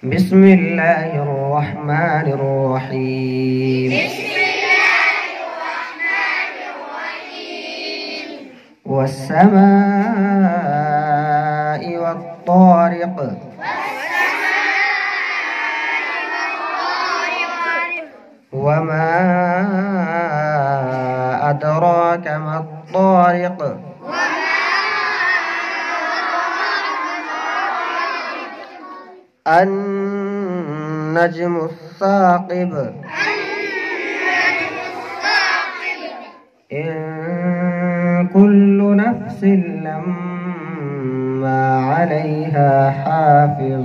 بسم الله الرحمن الرحيم. والسماء والطارق. وما أدراك ما الطارق. النجم الثاقب. إن كل نفس لما عليها حافظ.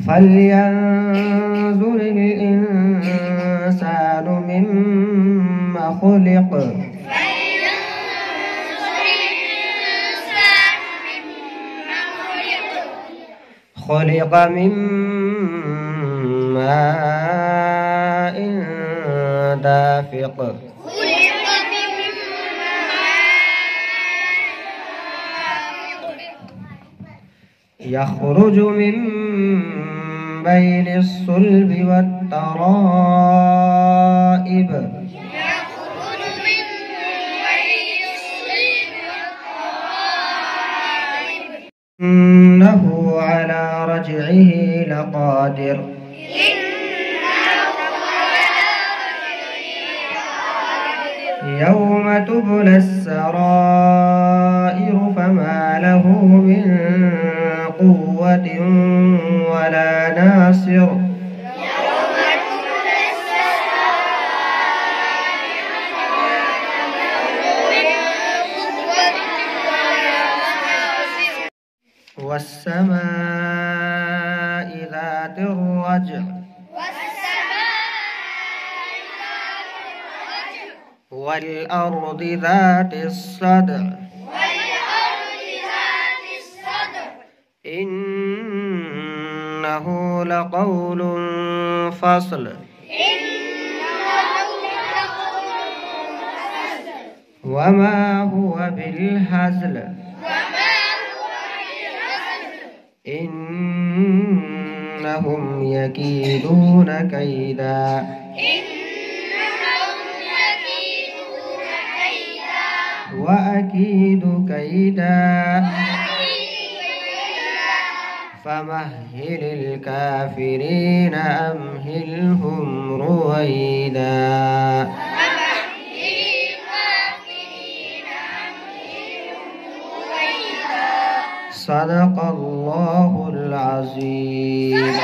فلينظر الإنسان مما خلق. خلق من ماء دافق. يخرج من بين الصلب والترائب. إنه على رجعه لقادر. يوم تبلى السرائر فما له من قوة ولا ناصر. والسماء ذات الرجع. والأرض ذات الصدع. إنه لقول فصل. وما هو بالهزل. إنهم يكيدون كيدا. وأكيد كيدا. فمهل الكافرين أمهلهم رويدا. صدق الله العظيم.